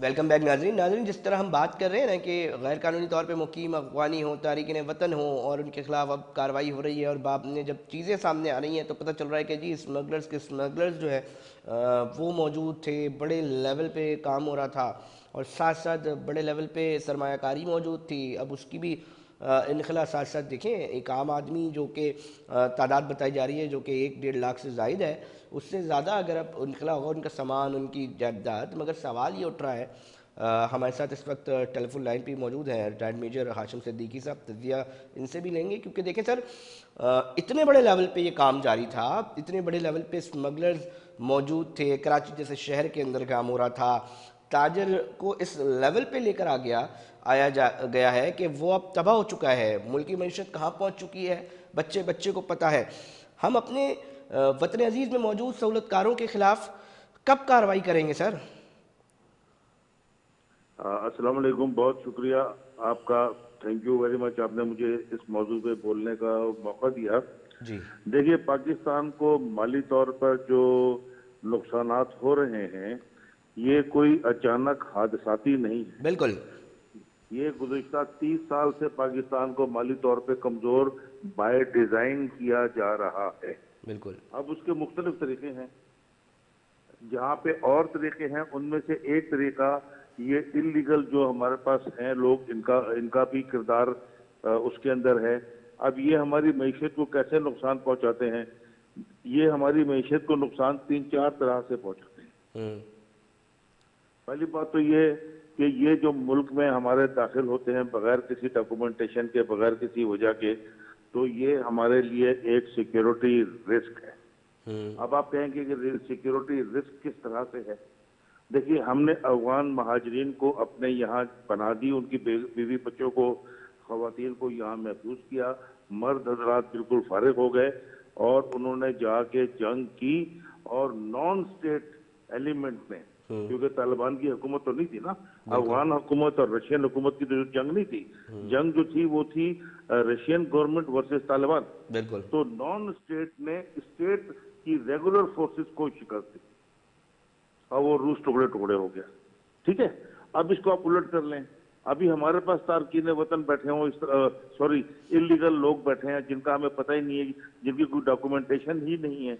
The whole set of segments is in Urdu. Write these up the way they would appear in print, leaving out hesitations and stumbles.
ویلکم بیک ناظرین جس طرح ہم بات کر رہے ہیں نا کہ غیر قانونی طور پہ مقیم افغانی ہوں، تارکین وطن ہوں اور ان کے خلاف اب کارروائی ہو رہی ہے، اور بعد میں جب چیزیں سامنے آ رہی ہیں تو پتہ چل رہا ہے کہ جی اسمگلرز جو ہے وہ موجود تھے، بڑے لیول پہ کام ہو رہا تھا، اور ساتھ ساتھ بڑے لیول پہ سرمایہ کاری موجود تھی۔ اب اس کی بھی انخلا ساتھ ساتھ دیکھیں، ایک عام آدمی جو کہ تعداد بتائی جا رہی ہے جو کہ 1-1.5 لاکھ سے زائد ہے، اس سے زیادہ اگر اب انخلا ہوگا ان کا سامان، ان کی جائیداد۔ مگر سوال یہ اٹھ رہا ہے، ہمارے ساتھ اس وقت ٹیلی فون لائن پہ موجود ہیں ریٹائرڈ میجر ہاشم صدیقی صاحب، تجزیہ ان سے بھی لیں گے، کیونکہ دیکھیں سر اتنے بڑے لیول پہ یہ کام جاری تھا، اتنے بڑے لیول پہ اسمگلرز موجود تھے، کراچی جیسے شہر کے اندر کام ہو رہا تھا، تاجر کو اس لیول پہ لے کر گیا ہے کہ وہ اب تباہ ہو چکا ہے، ملکی معیشت کہاں پہنچ چکی ہے بچے بچے کو پتہ ہے۔ ہم اپنے وطن عزیز میں موجود سہولت کاروں کے خلاف کب کارروائی کریں گے سر؟ السلام علیکم، بہت شکریہ آپ کا، تھینک یو ویری مچ، آپ نے مجھے اس موضوع پہ بولنے کا موقع دیا۔ جی دیکھیے، پاکستان کو مالی طور پر جو نقصانات ہو رہے ہیں یہ کوئی اچانک حادثاتی نہیں ہے، بالکل یہ گزشتہ 30 سال سے پاکستان کو مالی طور پہ کمزور بائی ڈیزائن کیا جا رہا ہے۔ بالکل اب اس کے مختلف طریقے ہیں، جہاں پہ اور طریقے ہیں ان میں سے ایک طریقہ یہ انلیگل جو ہمارے پاس ہیں لوگ، ان کا بھی کردار اس کے اندر ہے۔ اب یہ ہماری معیشت کو کیسے نقصان پہنچاتے ہیں؟ یہ ہماری معیشت کو نقصان 3-4 طرح سے پہنچاتے ہیں۔ پہلی بات تو یہ کہ یہ جو ملک میں ہمارے داخل ہوتے ہیں بغیر کسی ڈاکومنٹیشن کے، بغیر کسی وجہ کے، تو یہ ہمارے لیے ایک سیکیورٹی رسک ہے۔ اب آپ کہیں گے کہ سیکیورٹی رسک کس طرح سے ہے؟ دیکھیے، ہم نے افغان مہاجرین کو اپنے یہاں پناہ دی، ان کی بیوی بچوں کو، خواتین کو یہاں محفوظ کیا، مرد حضرات بالکل فارغ ہو گئے اور انہوں نے جا کے جنگ کی، اور نان اسٹیٹ ایلیمنٹ نے، کیونکہ طالبان کی حکومت تو نہیں تھی نا، بالکل افغان حکومت اور رشین حکومت کی جو جنگ نہیں تھی، جنگ جو تھی وہ تھی رشین گورنمنٹ ورسز طالبان۔ بالکل تو نان اسٹیٹ نے اسٹیٹ کی ریگولر فورسز کو شکست دی اور وہ روس ٹکڑے ٹکڑے ہو گیا۔ ٹھیک ہے، اب اس کو آپ الٹ کر لیں، ابھی ہمارے پاس تارکین وطن بیٹھے ہوں، انلیگل لوگ بیٹھے ہیں جن کا ہمیں پتہ ہی نہیں ہے، جن کی کوئی ڈاکومنٹیشن ہی نہیں ہے۔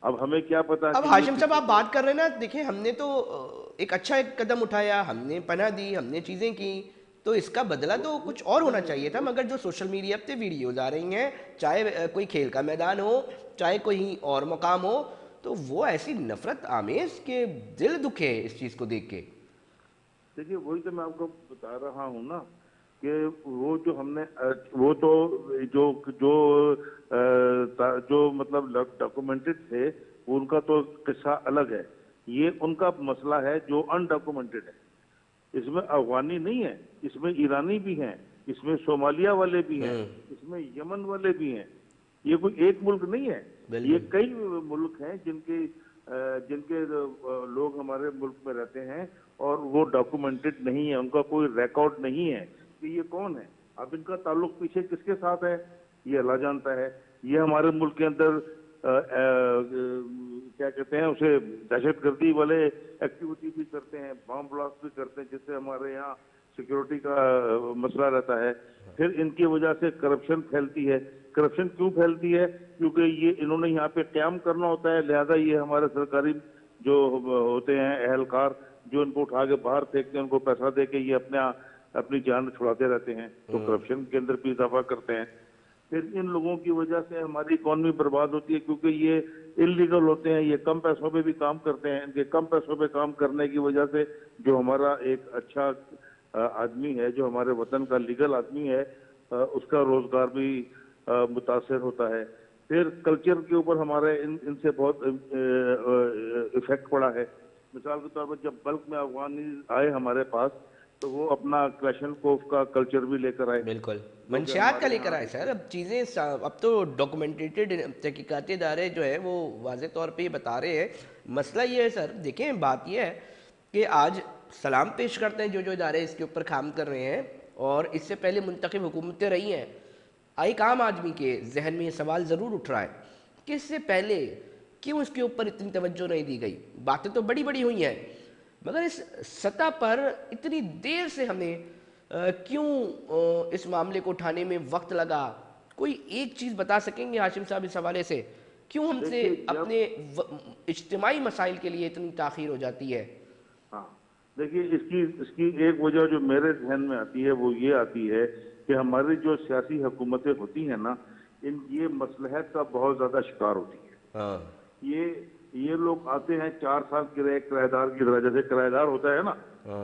اب ہمیں کیا پتا اب کہ یہ ہاشم صاحب کتنے آپ بات کر رہے ہیں نا، دیکھیں ہم نے تو ایک قدم اٹھایا، ہم نے پناہ دی، ہم نے چیزیں کی، تو اس کا بدلہ تو کچھ اور ہونا چاہیے تھا۔ مگر جو سوشل میڈیا پہ ویڈیوز آ رہی ہیں، چاہے کوئی کھیل کا میدان ہو، چاہے کوئی اور مقام ہو، تو وہ ایسی نفرت آمیز کہ دل دکھے اس چیز کو دیکھ کے۔ دیکھیے، وہی تو میں آپ کو بتا رہا ہوں نا کہ وہ جو ہم نے وہ تو جو جو جو مطلب ڈاکومنٹڈ تھے ان کا تو قصہ الگ ہے، یہ ان کا مسئلہ ہے جو انڈاکومنٹڈ ہے۔ اس میں افغانی نہیں ہے، اس میں ایرانی بھی ہیں، اس میں صومالیہ والے بھی ہیں، اس میں یمن والے بھی ہیں۔ یہ کوئی ایک ملک نہیں ہے، یہ بالکل کئی ملک ہیں جن کے لوگ ہمارے ملک میں رہتے ہیں اور وہ ڈاکومنٹڈ نہیں ہے، ان کا کوئی ریکارڈ نہیں ہے کہ یہ کون ہے۔ اب ان کا تعلق پیچھے کس کے ساتھ ہے یہ اللہ جانتا ہے۔ یہ ہمارے ملک کے اندر کیا کہتے ہیں اسے، دہشت گردی والے ایکٹیویٹی بھی کرتے ہیں، بام بلاسٹ بھی کرتے ہیں، جس سے ہمارے یہاں سیکیورٹی کا مسئلہ رہتا ہے۔ پھر ان کی وجہ سے کرپشن پھیلتی ہے۔ کرپشن کیوں پھیلتی ہے؟ کیونکہ یہ انہوں نے یہاں پہ قیام کرنا ہوتا ہے، لہذا یہ ہمارے سرکاری جو ہوتے ہیں اہلکار جو ان کو اٹھا کے باہر پھینکتے ہیں، ان کو پیسہ دے کے یہ اپنی جان چھڑاتے رہتے ہیں، تو کرپشن کے اندر بھی اضافہ کرتے ہیں۔ پھر ان لوگوں کی وجہ سے ہماری اکانومی برباد ہوتی ہے، کیونکہ یہ انلیگل ہوتے ہیں، یہ کم پیسوں پہ بھی کام کرتے ہیں۔ ان کے کم پیسوں پہ کام کرنے کی وجہ سے جو ہمارا ایک اچھا آدمی ہے، جو ہمارے وطن کا لیگل آدمی ہے، اس کا روزگار بھی متاثر ہوتا ہے۔ پھر کلچر کے اوپر ہمارے ان سے بہت افیکٹ پڑا ہے۔ مثال کے طور پر جب بلک میں افغانی آئے ہمارے پاس تو وہ اپنا کلیشن کوف کا کلچر بھی لے کر آئے، بالکل جو کہ منشیات کا ہمارے لے کر یہاں آئے سر۔ اب چیزیں اب تو ڈاکومنٹیڈ تحقیقاتی ادارے جو ہیں وہ واضح طور پہ یہ بتا رہے ہیں۔ مسئلہ یہ ہے سر، دیکھیں بات یہ ہے کہ آج سلام پیش کرتے ہیں جو ادارے اس کے اوپر کام کر رہے ہیں، اور اس سے پہلے منتخب حکومتیں رہی ہیں۔ ایک عام آدمی کے ذہن میں یہ سوال ضرور اٹھ رہا ہے کہ اس سے پہلے کیوں اس کے اوپر اتنی توجہ نہیں دی گئی؟ باتیں تو بڑی بڑی ہوئی ہیں، مگر اس سطح پر اتنی دیر سے ہمیں کیوں اس معاملے کو اٹھانے میں وقت لگا؟ کوئی ایک چیز بتا سکیں گے ہاشم صاحب اس حوالے سے؟ کیوں ہم سے دیکھیے جب اپنے اجتماعی مسائل کے لیے اتنی تاخیر ہو جاتی ہے؟ ہاں دیکھیے اس کی ایک وجہ جو میرے ذہن میں آتی ہے وہ یہ آتی ہے کہ ہماری جو سیاسی حکومتیں ہوتی ہیں نا یہ مصلحت کا بہت زیادہ شکار ہوتی ہے. ہاں یہ لوگ آتے ہیں 4 سال کرایہ دار کی طرح، جیسے کرایہ دار ہوتا ہے نا،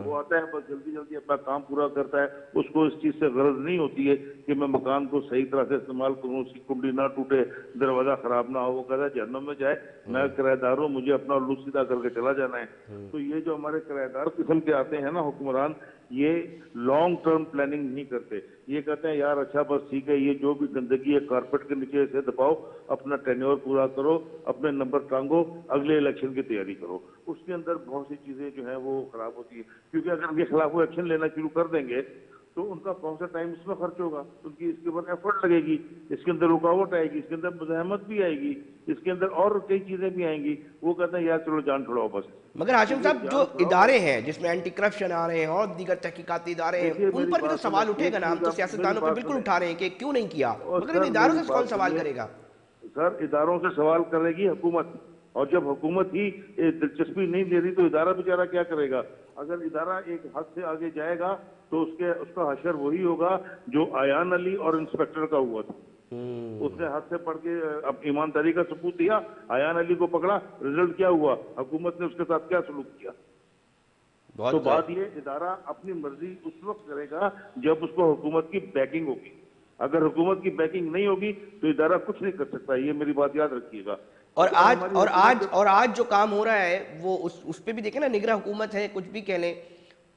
وہ آتا ہے بس جلدی جلدی اپنا کام پورا کرتا ہے. اس کو اس چیز سے غرض نہیں ہوتی ہے کہ میں مکان کو صحیح طرح سے استعمال کروں، اس کی کنڈی نہ ٹوٹے، دروازہ خراب نہ ہو. وہ کہتا ہے جہنم میں جائے، میں کرایہ دار ہوں، مجھے اپنا الو سیدھا کر کے چلا جانا ہے. تو یہ جو ہمارے کرایہ دار قسم کے آتے ہیں نا حکمران، یہ لانگ ٹرم پلاننگ نہیں کرتے. یہ کہتے ہیں یار اچھا بس ٹھیک ہے، یہ جو بھی گندگی ہے کارپیٹ کے نیچے سے دباؤ، اپنا ٹینیور پورا کرو، اپنے نمبر ٹانگو، اگلے الیکشن کی تیاری کرو. اس کے اندر بہت سی چیزیں جو ہیں وہ خراب ہوتی ہیں، کیونکہ اگر ان کے خلاف وہ ایکشن لینا شروع کر دیں گے تو ان کا کون سا ٹائم اس میں خرچ ہوگا، ان کی اس کے اوپر ایفرٹ لگے گی، اس کے اندر رکاوٹ آئے گی، اس کے اندر مزاحمت بھی آئے گی، اس کے اندر اور کئی چیزیں بھی آئیں گی. وہ کہتے ہیں یار چلو جان چھڑاؤ بس. مگر ہاشم یہ صاحب جو جان چھڑاؤ. ادارے ہیں جس میں اینٹی کرپشن آ رہے ہیں اور دیگر تحقیقاتی ادارے ہیں، دیکھیے ان میری پر بھی تو بات سنیں، سوال اٹھے ایک گا نا. ہم چیز تو آپ میری سیاستدانوں پہ بات بالکل سنیں. اٹھا رہے ہیں کہ کیوں نہیں کیا، اور مگر ان سر اداروں میری سے کون بات سوال سنیے، کرے گا؟ سر اداروں سے سوال کرے گی حکومت، اور جب حکومت ہی دلچسپی نہیں لے رہی تو ادارہ بیچارہ کیا کرے گا؟ اگر ادارہ ایک حد سے آگے جائے گا تو اس کا حشر وہی ہوگا جو ایان علی اور انسپیکٹر کا ہوا تھا. اس نے حد سے پڑھ کے اب ایمانداری کا ثبوت دیا، ایان علی کو پکڑا، رزلٹ کیا ہوا؟ حکومت نے اس کے ساتھ کیا سلوک کیا؟ تو بہت بات یہ، ادارہ اپنی مرضی اس وقت کرے گا جب اس کو حکومت کی بیکنگ ہوگی. اگر حکومت کی بیکنگ نہیں ہوگی تو ادارہ کچھ نہیں کر سکتا. یہ میری بات یاد رکھیے گا. اور اگر آج ہماری اور حکومت آج اور آج جو کام ہو رہا ہے وہ اس پہ بھی دیکھیں نا، نگراں حکومت ہے کچھ بھی کہہ لیں،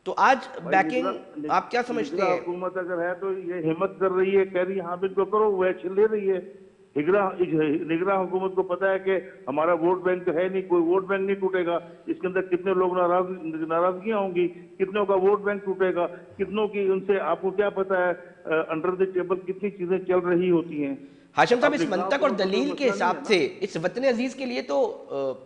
تو آج بھائی بیکنگ آپ کیا سمجھتے نگراں ہیں؟ حکومت اگر ہے تو یہ ہمت کر رہی ہے، کہہ رہی ہے ہاں بالکل کرو، وہ ایکشن لے رہی ہے. نگراں حکومت کو پتا ہے کہ ہمارا ووٹ بینک تو ہے نہیں، کوئی ووٹ بینک نہیں ٹوٹے گا. اس کے اندر کتنے لوگ ناراضگیاں ہوں گی، کتنوں کا ووٹ بینک ٹوٹے گا، کتنوں کی ان سے آپ کو کیا پتا ہے انڈر دی ٹیبل کتنی چیزیں چل رہی ہوتی ہیں. ہاشم صاحب اب اس نگراں منطق اور حکومت کو تو دلیل کے مسئلہ نہیں حساب ہے نا. سے اس وطن عزیز کے لیے تو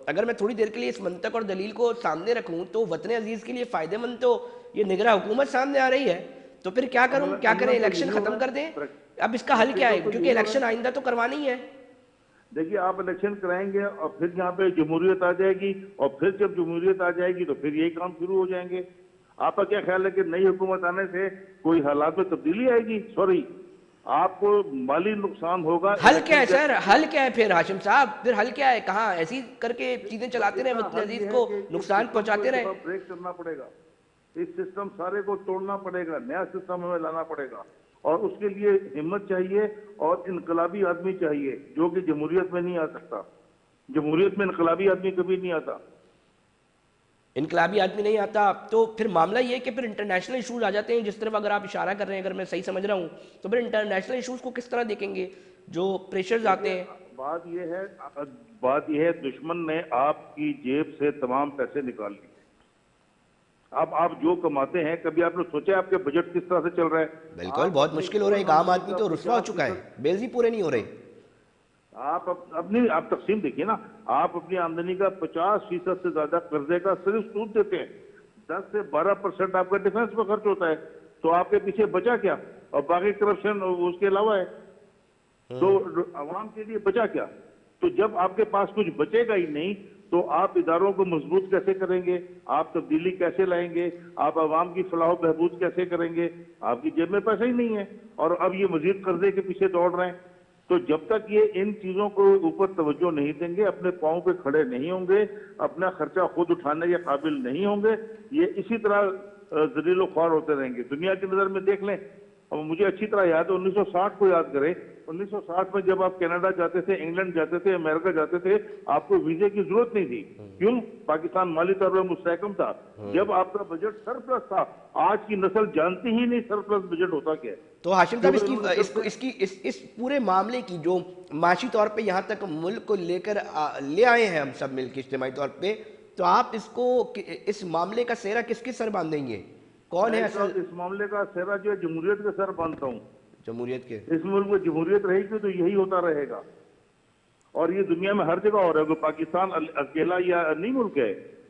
اگر میں تھوڑی دیر کے لیے اس منطق اور دلیل کو سامنے رکھوں تو وطن عزیز کے لیے فائدہ مند تو یہ نگراں حکومت سامنے آ رہی ہے. تو پھر کیا کروں، کیا کریں؟ عمل تو الیکشن یہی ختم ہوگا. کر دیں؟ اب اس کا حل کیا ہے؟ پریکٹیکل تو کیونکہ یہی ہوگا. الیکشن آئندہ تو کروانی ہی ہے. دیکھیے آپ الیکشن کرائیں گے اور پھر یہاں پہ جمہوریت آ جائے گی، اور پھر جب جمہوریت آ جائے گی تو پھر یہی کام شروع ہو جائیں گے. آپ کا کیا خیال ہے کہ نئی حکومت آنے سے کوئی حالات میں تبدیلی آئے گی؟ سوری، آپ کو مالی نقصان ہوگا. حل کیا ہے سر؟ حل کیا ہے پھر ہاشم صاحب؟ پھر حل کیا ہے؟ کہاں ایسی کر کے چیزیں چلاتے رہے، اس کا وطن حل عزیز یہ ہے کو کہ اس نقصان سسٹم کو پہنچاتے ایک رہے؟ دفعہ بریک کرنا پڑے گا. اس سسٹم سارے کو توڑنا پڑے گا، نیا سسٹم ہمیں لانا پڑے گا. اور اس کے لیے ہمت چاہیے اور انقلابی آدمی چاہیے جو کہ جمہوریت میں نہیں آ سکتا. جمہوریت میں انقلابی آدمی کبھی نہیں آتا. انقلابی آدمی نہیں آتا تو پھر معاملہ یہ ہے کہ پھر انٹرنیشنل ایشوز آ جاتے ہیں جس طرف اگر آپ اشارہ کر رہے ہیں، اگر میں صحیح سمجھ رہا ہوں تو پھر انٹرنیشنل ایشوز کو کس طرح دیکھیں گے جو پریشرز آتے دیکھیے ہیں؟ بات یہ ہے دشمن نے آپ کی جیب سے تمام پیسے نکال لیے. اب آپ جو کماتے ہیں، کبھی آپ نے سوچا آپ کے بجٹ کس طرح سے چل رہا ہے؟ بالکل آپ بہت اپنی مشکل ہو رہا ہے. کل ایک عام آمدنی آدمی کا تو رسوا ہو چکا ہے، 50%، بیلز ہی پورے نہیں ہو رہے. آپ تقسیم دیکھیے نا، آپ اپنی آمدنی کا 50% سے زیادہ قرضے کا صرف سود دیتے ہیں. 10 سے 12% آپ کا ڈیفنس میں خرچ ہوتا ہے. تو آپ کے پیچھے بچا کیا؟ اور باقی کرپشن اس کے علاوہ ہے. تو عوام کے لیے بچا کیا؟ تو جب آپ کے پاس کچھ بچے گا ہی نہیں تو آپ اداروں کو مضبوط کیسے کریں گے؟ آپ تبدیلی کیسے لائیں گے؟ آپ عوام کی فلاح و بہبود کیسے کریں گے؟ آپ کی جیب میں پیسہ ہی نہیں ہے اور اب یہ مزید قرضے کے پیچھے دوڑ رہے ہیں. تو جب تک یہ ان چیزوں کو اوپر توجہ نہیں دیں گے، اپنے پاؤں پہ کھڑے نہیں ہوں گے، اپنا خرچہ خود اٹھانے کے قابل نہیں ہوں گے، یہ اسی طرح ذلیل و خوار ہوتے رہیں گے. دنیا کی نظر میں دیکھ لیں. اب مجھے اچھی طرح یاد ہے 1960 کو یاد کریں. 1960 میں جب آپ کینیڈا جاتے تھے، انگلینڈ جاتے تھے، امریکہ جاتے تھے، آپ کو ویزے کی ضرورت نہیں تھی. کیوں؟ پاکستان مالی طور پر مستحکم تھا. جب آپ کا بجٹ سرپلس تھا. آج کی نسل جانتی ہی نہیں سرپلس بجٹ ہوتا کیا ہے. تو ہاشم صاحب کیونکہ اس پورے معاملے کی جو معاشی طور پہ یہاں تک ملک کو لے کر لے آئے ہیں ہم سب مل کے اجتماعی طور پہ، تو آپ اس معاملے کا سہرا کس کے سر باندھیں گے؟ کون ہے اصل اس معاملے کا سہرا جو ہے جمہوریت کے سر باندھتا ہوں. جمہوریت کے؟ اس ملک میں جمہوریت رہے گی تو یہی ہوتا رہے گا. اور یہ دنیا میں ہر جگہ ہو رہا ہے. پاکستان اکیلا یا نہیں ملک ہے.